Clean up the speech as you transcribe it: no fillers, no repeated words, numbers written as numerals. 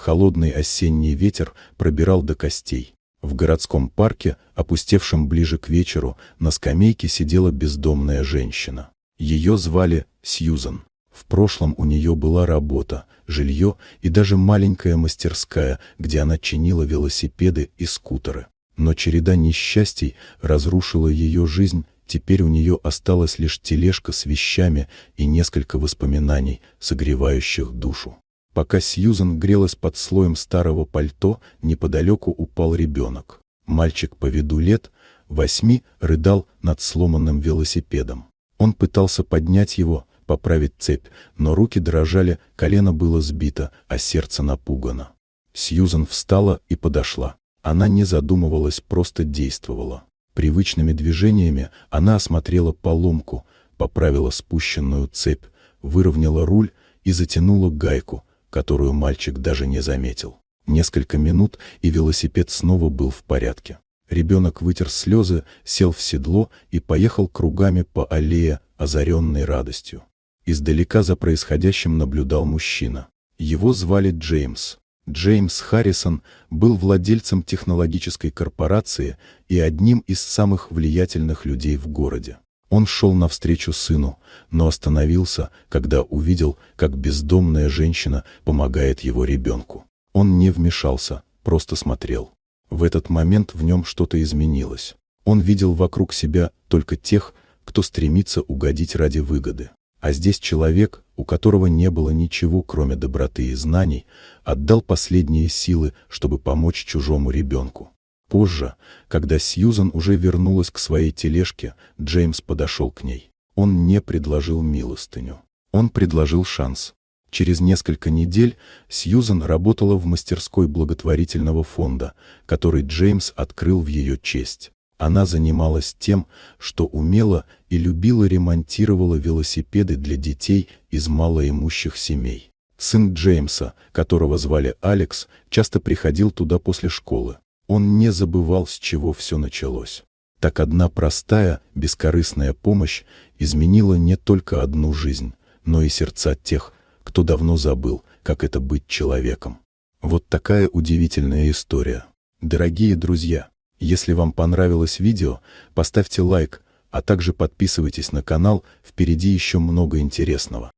Холодный осенний ветер пробирал до костей. В городском парке, опустевшем ближе к вечеру, на скамейке сидела бездомная женщина. Ее звали Сьюзан. В прошлом у нее была работа, жилье и даже маленькая мастерская, где она чинила велосипеды и скутеры. Но череда несчастий разрушила ее жизнь, теперь у нее осталась лишь тележка с вещами и несколько воспоминаний, согревающих душу. Пока Сьюзан грелась под слоем старого пальто, неподалеку упал ребенок. Мальчик по виду лет 8 рыдал над сломанным велосипедом. Он пытался поднять его, поправить цепь, но руки дрожали, колено было сбито, а сердце напугано. Сьюзан встала и подошла. Она не задумывалась, просто действовала. Привычными движениями она осмотрела поломку, поправила спущенную цепь, выровняла руль и затянула гайку, которую мальчик даже не заметил. Несколько минут, и велосипед снова был в порядке. Ребенок вытер слезы, сел в седло и поехал кругами по аллее, озаренной радостью. Издалека за происходящим наблюдал мужчина. Его звали Джеймс. Джеймс Харрисон был владельцем технологической корпорации и одним из самых влиятельных людей в городе. Он шел навстречу сыну, но остановился, когда увидел, как бездомная женщина помогает его ребенку. Он не вмешался, просто смотрел. В этот момент в нем что-то изменилось. Он видел вокруг себя только тех, кто стремится угодить ради выгоды. А здесь человек, у которого не было ничего, кроме доброты и знаний, отдал последние силы, чтобы помочь чужому ребенку. Позже, когда Сьюзан уже вернулась к своей тележке, Джеймс подошел к ней. Он не предложил милостыню. Он предложил шанс. Через несколько недель Сьюзан работала в мастерской благотворительного фонда, который Джеймс открыл в ее честь. Она занималась тем, что умела и любила, ремонтировала велосипеды для детей из малоимущих семей. Сын Джеймса, которого звали Алекс, часто приходил туда после школы. Он не забывал, с чего все началось. Так одна простая, бескорыстная помощь изменила не только одну жизнь, но и сердца тех, кто давно забыл, как это быть человеком. Вот такая удивительная история. Дорогие друзья, если вам понравилось видео, поставьте лайк, а также подписывайтесь на канал, впереди еще много интересного.